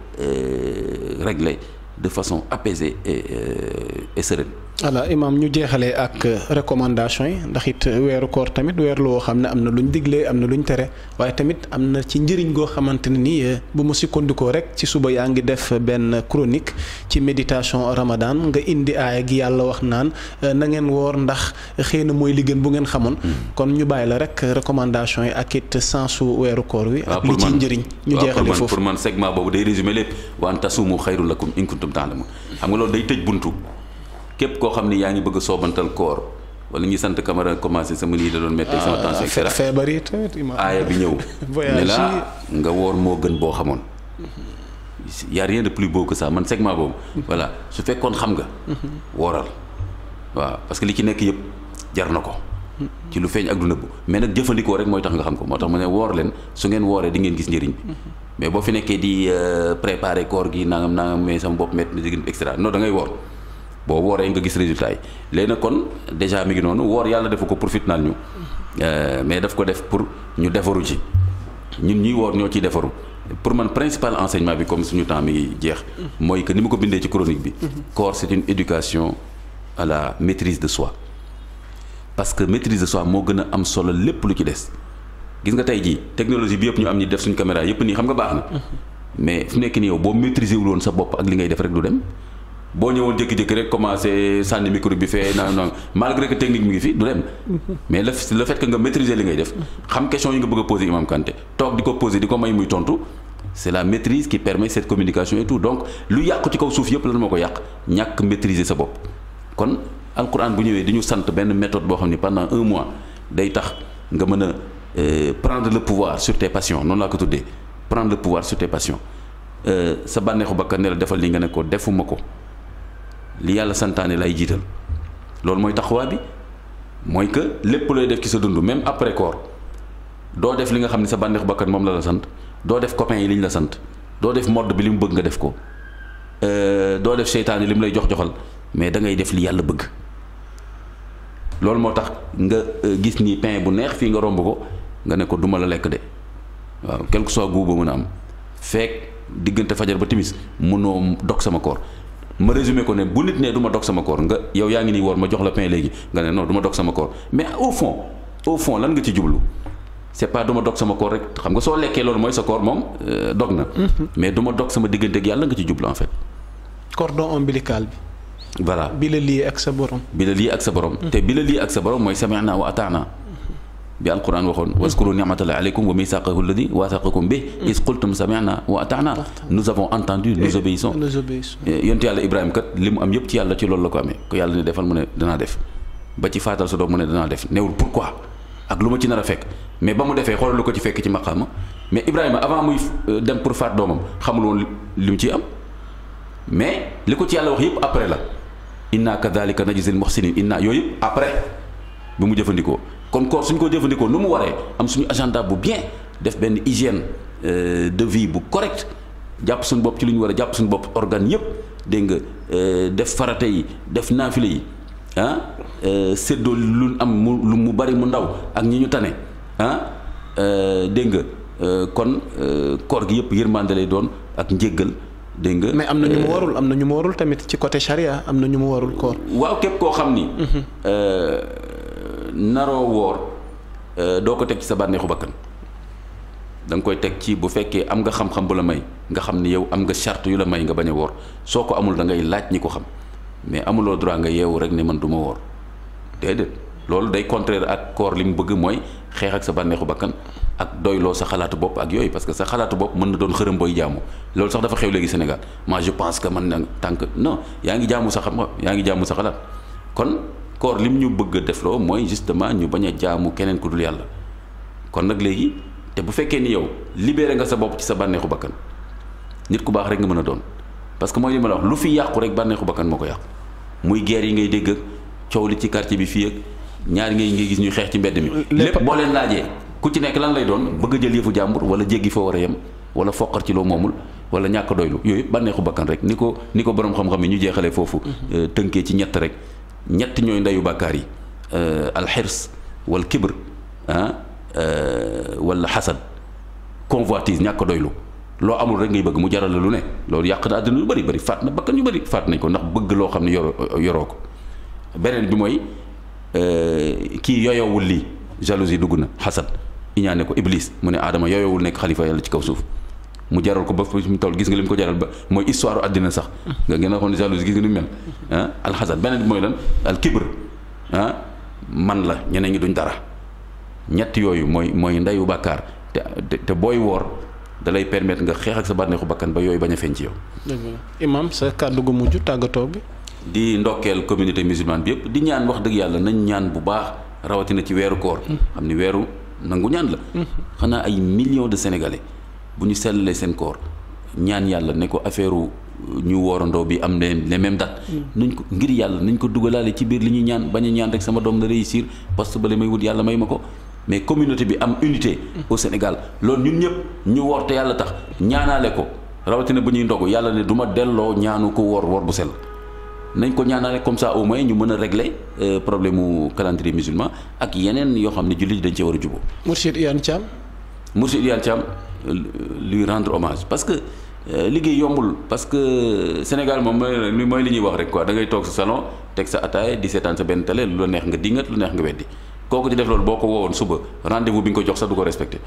régler de façon apaisée et sereine. voilà imam ñu jeexalee ak recommandation yi ndax it weeru koor tamit weer loo xam ne am na luñ diglee am na luñ tere waaye tamit am na ci njëriñ goo xamante ne nii bu mu sukkandikoo rek ci suba yaa ngi def benn chronique ci méditation Ramadan nga indi aaya gi yàlla wax naan na ngeen woor ndax xëy na mooy li gën bu ngeen xamoon. kon ñu bàyyi la rek recommandation yi ak it sensu weeru koor wi. ak li ci njëriñ. ñu jeexalee foofu pour man segment boobu day résumer lépp wa an tasuumu xayrun lakum in kuntum ta'lamun xam nga loolu day tëj buntu. képp koo xam ni yaa ngi bëgg a soobantal koor wala ñi sant Camara commencé sama nii da doon métti sama tension et cetera feebar yi tamit aaya bi ñëw ne la nga woor moo gën boo xamoon y a rien de plus beau que ça man segment boobu voilà su fekkoon xam nga wooral waaw parce que li ci nekk yëpp jar na ko ci lu feeñ ak du nëbbu mais nag jëfandikoo rek mooy tax nga xam ko moo tax ma ne woor leen su ngeen wooree di ngeen gis njëriñ bi mais boo fi nekkee di préparer koor gi nangam mais sama bopp métti na digg et cetera non da ngay woor boo wooree nga gis résultat yi léegi nag kon déjà mi ngi noonu woor yàlla defu ko pour fitnaal ñu mais daf ko def pour ñu defaru ci ñun ñuy woor ñoo ciy defaru pour man principal enseignement bi comme suñu temps mi ngi jeex mooy que ni ma ko bindee ci chronique bi koor c'est une éducation à la maîtrise de soi parce que maîtrise de soi moo gën a am solo lépp lu ci des gis nga tey jii technologie bi yëpp ñu am ñi def suñu caméra yëpp nii xam nga baax na mais fu nekk nii yow boo maîtriser wul woon sa bopp ak li ngay def rek du dem boo ñëwoon jékki-jékki rek commencé sànni micro bi fee non malgré que technique mi ngi fi du dem mais le fait que nga maîtriser li ngay def xam question yi nga bëgg a poser Imam Kanté toog di ko poser di ko may muy tontu c'est la maîtrise qui permet cette communication et tout donc lu yàqu ci kaw suuf yëpp lan moo ko yàq ñàkk maîtriser sa bopp kon alquran bu ñëwee di ñu sant benn méthode boo xam ni pendant un mois day tax nga mën a prendre le pouvoir sur tes passions noonu laa ko tuddee prendre le pouvoir sur tes passions sa bànneexu bakkan ne la defal li nga ne ko defuma ko li yàlla santaane lay jiital loolu mooy taxawaa bi mooy que lépp looy def ci sa dund même après koor doo def li nga xam ne sa bànneexu bakkan moom la sant doo def copain yi li ñu la sant doo def mode bi li mu bëgg nga def ko doo def seytaane li mu lay joxal mais da ngay def li yàlla bëgg. loolu moo tax nga gis ni pain bu neex fii nga romb ko nga ne ko duma la lekk de waaw quelque soit goût ba mën a am fekk diggante fajar ba timis mënoo dog sama koor. ma résumé ko ne bu nit ne du ma dog sama koor nga yow yaa ngi nii woor ma jox la pain léegi nga ne non du ma dog sama koor mais au fond lan nga ci jublu c'est pas du ma dog sama koor rek xam nga soo lekkee loolu mooy sa koor moom dog na. mais du ma dog sama diggante ak yàlla nga ci jublu en fait. cordon ombilical bi. voilà bi la lii ak sa borom. bi la lii ak sa borom. te bi la lii ak sa borom mooy sami'na wa ata'na bi alquran waxoon waskuru ni'matallahi alaykum wa mithaqahu alladhi wathaqakum bihi iz qultum sami'na wa ata'na nous avons entendu nous obéissons. yonent yàlla Ibrahima kat li mu am yëpp ci yàlla ci loolu la ko amee ko yàlla ne defal mu ne danaa def ba ci faatal sa doom mu ne danaa def newul pourquoi ak lu ma ci nar a fekk mais ba mu defee xoolal lu ko ci fekk ci maqaama mais Ibrahima avant muy dem pour faat doomam xamul woon li mu ciy am mais li ko ci yàlla wax yëpp après la inna kadhalika najzil muhsinin inna yooyu yëpp après bi mu jëfandikoo. kon koor suñ ko jëfandikoo nu mu waree am suñu agenda bu bien def benn hygiène de vie bu correct jàpp suñu bopp ci lu ñu war a jàpp suñu bopp organe yëpp dégg nga def farata yi def naafile yi séddoo lu am lu mu bari mu ndaw ak ñi ñu tane dégg nga kon koor gi yëpp yërmande lay doon ak njéggal dégg nga. mais am na ñu mu warul am na ñu mu warul tamit ci côté charia am na ñu mu warul koor. waaw képp koo xam ni. naroo woor doo ko teg ci sa bànneexu bakkan da nga koy teg ci bu fekkee am nga xam-xam bu la may nga xam ni yow am nga charte yu la may nga bañ a woor soo ko amul da ngay laaj ñi ko xam mais amuloo droit nga yeewu rek ne man du ma woor déedéet loolu day contraire ak koor li mu bëgg mooy xeex ak sa bànneexu bakkan ak doyloo sa xalaatu bopp ak yooyu parce que sa xalaatu bopp mën na doon xërëm booy jaamu loolu sax dafa xew léegi Sénégal moi je pense que man na tant que non yaa ngi jaamu sa xam yaa ngi jaamu sa xalaat kon koor lim ñu bëgg a defloo mooy justement ñu bañ a jaamu keneen ku dul yàlla kon nag léegi te bu fekkee ni yow libéré nga sa bopp ci sa bànneexu bakkan nit ku baax rek nga mën a doon parce que mooy li ma la wax lu fi yàqu rek bànneexu bakkan moo ko yàqu muy guerre yi ngay dégg ak coow li ci quartier bi fii ak ñaari ngay gis ñuy xeex ci mbedd mi lépp boo leen laajee ku ci nekk lan lay doon bëgg a jël yëfu jàmbur wala jéggi foo war a yem wala foqar ci loo moomul wala ñàkk doylu yooyu bànneexu bakkan rek ni ko borom xam-xam yi ñu jeexalee foofu tënkee ci ñett rek ñett ñooy ndeyu bàkkaar yi alxirs wal kibr wala xasad convoitise ñàkk doylu loo amul rek ngay bëgg mu jaral la lu ne loolu yàq na àddina yu bëri faat na bakkan yu bëri faat nañ ko ndax bëgg loo xam ne yoroo ko beneen bi mooy kii yoyowul lii jalousie dugg na xasad iñaane ko iblis mu ne aadama yoyowul nekk xalifa yàlla ci kaw suuf mu jaral ko ba fi mu toll gis nga li mu ko jaral ba mooy histoire àddina sax nga gën a xool ne jalousie gis nga ni mu mel alxasad beneen bi mooy lan al kibr man la ñeneen ñi duñ dara ñett yooyu mooy ndeyu bàkkaar te booy woor da lay permettre nga xeex ak sa bànneexu bakkan ba yooyu bañ a feeñ ci yow. Imam sa kàddu gu mujj tàggatoo bi. di ndokkeel communauté musulmane bi yëpp di ñaan wax dëgg yàlla nañ ñaan bu baax rawatina ci weeru koor. xam ni weeru nangu ñaan la. xanaa ay millions de sénégalais bu ñu sellalee seen koor ñaan yàlla ne ko affaire ñu woorandoo bi am les mêmes dates. nañ ko ngir yàlla nañ ko dugalaale ci biir li ñuy ñaan bañ a ñaan rek sama doom na réussir parce que bale may wut yàlla may ma ko. mais communauté bi am unité au Sénégal loolu ñun ñëpp ñu woor te yàlla tax ñaanaale ko rawatina bu ñuy ndogu yàlla ne du ma delloo ñaanu ko woor bu sell nañ ko ñaanaale comme ça au moins ñu mën a régler problème mu calendrier musulman ak yeneen yoo xam ne jullit dañ cee war a jubóo. Mourchid Iyane Thiam. Mourchid Iyane Thiam lui rendre hommage parce que liggéey yombul parce que Sénégal moom mooy li ñuy wax rek quoi da ngay toog sa salon teg sa ataaya di seetaan sa benn télé lu la neex nga dingat lu neex nga weddi. kooku di def loolu boo ko woowoon suba rendez-vous bi nga ko jox sax du ko respecté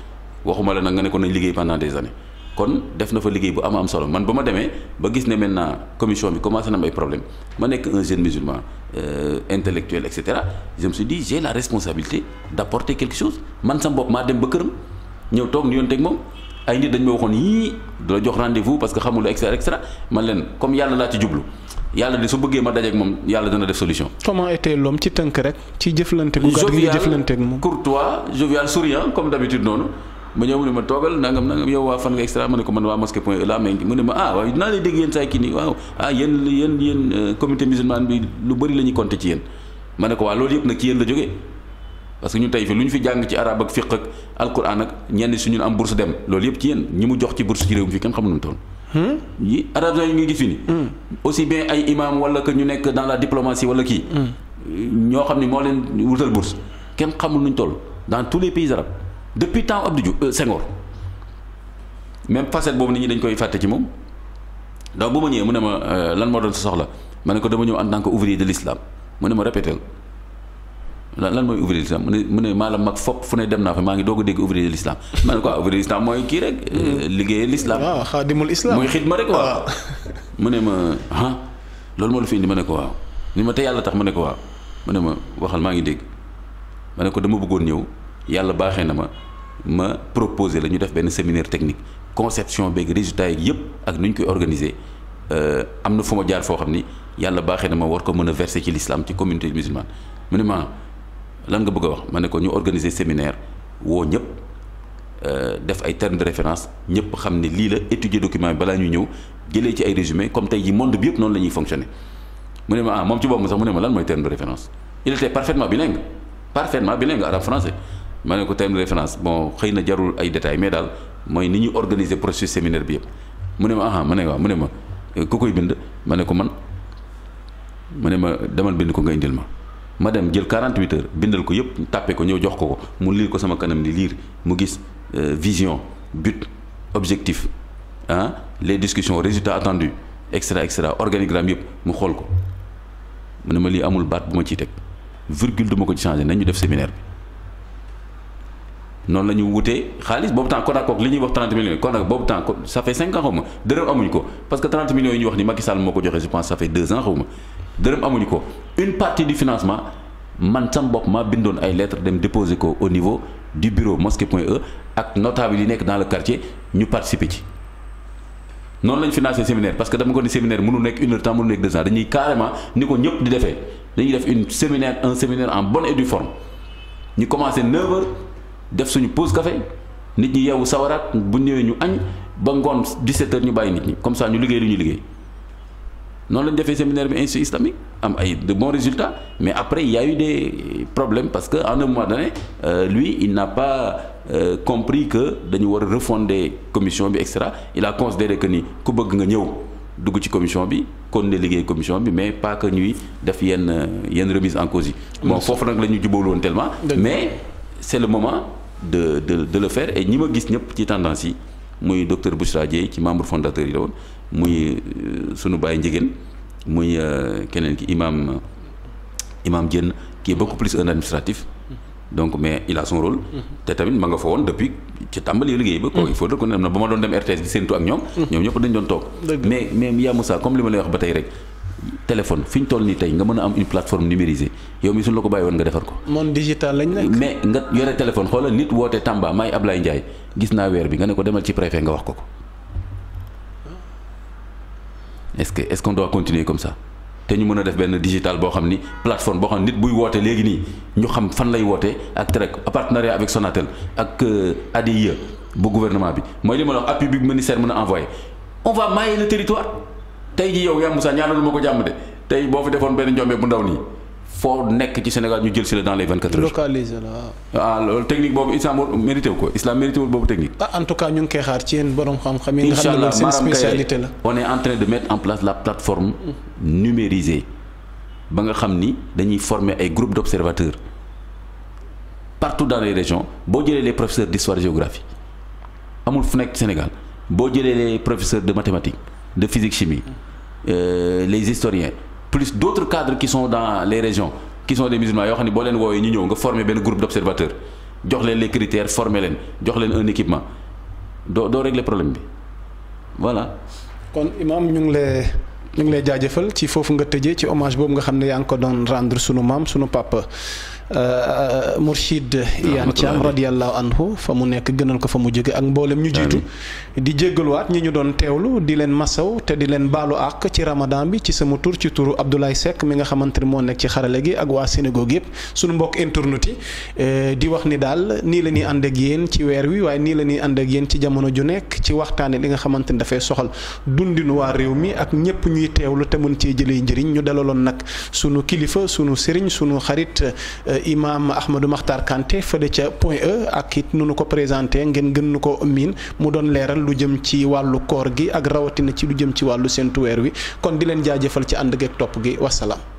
waxuma la nag nga ne ko nañ liggéey pendant des années kon def na fa liggéey bu am solo man ba ma demee ba gis ne maintenant commission bi commencé na am ay problème ma nekk un jeune musulman intellectuel et cetera je me suis dit j'ai la responsabilité d'apporter quelque chose man sama bopp maa dem ba këram ñëw toog ni yoon teg moom ay nit dañ ma waxoon yii du la jox rendez-vous parce que xamul et cetera man leen comme yàlla laa ci jublu yàlla de su bëggee ma dajeek moom yàlla dana def solution. comment était l'homme ci tënk rek ci jëflante gu gàtt gi jëflante ak moom. courtois jovial souriant comme d'habitude noonu ma ñëw mu ne ma toogal nangam yow waa fan nga extra ma ne ko man waa mosquée point là mais mu ne ma waaw dinaa lay dégg yéen saa kii nii waaw yéen communauté musulmane bi lu bëri la ñuy compter ci yéen ma ne ko waa loolu yëpp nag ci yéen la jógee parce que ñun tey fi lu ñu fi jàng ci arabe ak fiqh ak alquran ak ñenn su ñun am bourse dem loolu yëpp ci yéen ñi mu jox ci bourse ci réew mi fi kenn xamul nu mu toll yi arabes yi ngi gis fi ni aussi bien ay imam wala que ñu nekk dans la diplomatie wala kii ñoo xam ni moo leen wutal bourse kenn xamul nuñ toll dans tous les pays arabes depuis temps Abdou Diouf Senghor même facette boobu nit ñi dañ koy fàtte ci moom. donc bu ma ñëwee mu ne ma lan moo doon sa soxla ma ne ko dama ñëw en tant que ouvrier de l'islam mu ne ma répété lan mooy ouvrier de l'islam mu ne maa la mag fopp fu ne dem naa fa maa ngi doog a dégg ouvrier de l'islam ma ne ko ouvrier de l'islam mooy kii rek liggéeyee l'islam waaw xaadimul islam mooy xidma rek waaw mu ne ma loolu moo la fi indi ma ne ko waaw ni ma te yàlla tax ma ne ko waaw mu ne ma waxal maa ngi dégg ma ne ko dama bëggoon ñëw yàlla baaxee na ma proposer la ñu def benn séminaire technique conception beeg résultats yi yëpp ak nu ñu koy organiser am na fu ma jaar foo xam ni yàlla baaxee na ma war ko mën a verser ci l'islam ci communauté musulmane mu ne ma lan nga bëgg a wax ma ne ko ñu organiser séminaire woo ñëpp def ay termes de référence ñëpp xam ne lii la étudier document bi balaa ñuy ñëw jëlee ci ay résumé comme tey ji monde bi yëpp noonu la ñuy fonctionner mu ne ma moom ci boppam sax mu ne ma lan mooy terme de référence il était parfaitement bilingue arabe français ma ne ko terme de référence bon xëy na jarul ay détails mais daal mooy ni ñuy organiser processus séminaire bi yëpp mu ne ma ma ne waaw mu ne ma ku koy bind ma ne ko man mu ne ma demal bind ko nga indil ma dem jël 48 heures bindal ko yëpp tàppe ko ñëw jox ko mu liir ko sama kanam ni liir mu gis vision but objectif les discussions résultats attendus extra organigramme yëpp mu xool ko mu ne ma lii amul baat bu ma ciy teg virgule du ma ko ci changé nañ ñu def séminaire bi noonu la ñu wutee xaalis boobu temps Kodak li ñuy wax 30 millions Kodak boobu temps ça fait 5 ans xaw ma dërëm amuñu ko parce que 30 millions yi ñu wax ni Macky Sall moo ko joxe je pense ça fait 2 ans xaw ma dërëm amuñu ko une partie du financement man sam bopp maa bindoon ay lettres dem déposer ko au niveau du bureau mosquée.e ak notable yi nekk dans le quartier ñu participer ci noonu lañ financé séminaire parce que dama ko ni séminaire mënu nekk 1 heure temps mënu nekk 2 ans dañuy carrément ni ko ñëpp di defee dañuy def un séminaire en bonne et due forme ñu commencé 9 heures def suñu pause café nit ñi yeewu sawaraat bu ñëwee ñu añ ba ngoon 17 heures ñu bàyyi nit ñi comme ça ñu liggéey lu ñuy liggéey noonu lañ defee séminaire bi institut islamique am ay de bons résultats mais après il y a eu des problèmes parce que en un moment donné lui il n'a pas compris que dañu war a refonder commission bi et cetera il a considéré que ni ku bëgg nga ñëw dugg ci commission bi kon ne liggéey commission bi mais pas que ñuy def yenn remise en cause yi bon foofu nag la ñu jubóolu woon tellement mais c'est le moment de le faire et ñi ma gis ñëpp ci tendance yi muy docteur Bouchra Dieye ci membre fondateur yi la woon muy sunu baay njigéen muy keneen ki imam Diène qui est beaucoup plus un administratif donc mais il a son rôle te tamit ma nga fa woon depuis ci tàmbali liggéey ba ko il faut reconnaître na ba ma doon dem RTS bi séentu ak ñoom ñëpp dañ doon toog mais yaa Moussa comme li ma lay wax ba tey rek téléphone fi ñu toll nii tey nga mën a am une plateforme numérisée yow mi suñu la ko bàyyi woon nga defar ko monde digital lañ nekk mais nga yore téléphone xoolal nit woote Tamba may Ablaye Ndiaye gis naa weer bi nga ne ko demal ci préfet nga wax ko est-ce qu'on doit continuer comme ça te ñu mën a def benn digital boo xam ni plateforme boo xam nit buy woote léegi nii ñu xam fan lay woote ak TREC en partenariat avec Sonatel ak ADIE bu gouvernement bi mooy li ma la wax appui bi ministère mën a envoyé on va mailler le territoire tey ji yow yaa Moussa ñaanal ma ko jàmm de tey boo fi defoon benn njombe bu ndaw nii foo nekk ci Sénégal ñu jël si la dans les 24 heures. localisé la loolu technique boobu islam mérité wu ko islam mérité wul boobu technique. en tout cas ñu ngi koy xaar ci yéen borom xam-xam yi nga xam ne loolu seen spécialité la. on est en train de mettre en place la plateforme numérisée ba nga xam ni dañuy former ay groupes d'observateurs partout dans les régions boo jëlee les professeurs d'histoire géographie amul fu nekk Sénégal boo jëlee les professeurs de mathématiques de physique chimie les historiens plus d'autres cadres qui sont dans les régions qui sont des musulmans yoo xam ne boo leen woowee ñu ñëw nga former benn groupe d'observateurs jox leen les critères former leen jox leen un équipement doo régler problème bi voilà. kon imam ñu ngi lay jaajëfal ci foofu nga tëjee ci hommage boobu nga xam ne yaa ngi ko doon rendre sunu maam sunu papa Mourchid Iyane Thiam radiyallahu anhu fa mu nekk gënal ko fa mu jóge ak mboolem ñu jiitu di jéggaluwaat ñi ñu doon teewlu di leen masaw te di leen baalu àq ci ramadan bi ci sama tur ci turu Abdoulaye Seck mi nga xamante ni moo nekk ci xarale gi ak waa Sénégal yëpp sunu mbokk internet yi di wax ni daal nii la ñuy ànd ak yéen ci weer wi waaye nii la ñuy ànd ak yéen ci jamono ju nekk ci waxtaane li nga xamante ni dafay soxal dundinu waa réew mi ak ñëpp ñu ñuy teewlu te mën cee jëlee njëriñ ñu dalaloon nag sunu kilifa sunu sëriñ sunu xarit imam Ahmadou Makhtar Kanté fële ca Point E ak it nu ko présenté ngeen gën nu ko miin mu doon leeral lu jëm ci wàllu koor gi ak rawatina ci lu jëm ci wàllu séntu weer wi kon di leen jaajëfal ci ànd geeg topp gi wasalaam.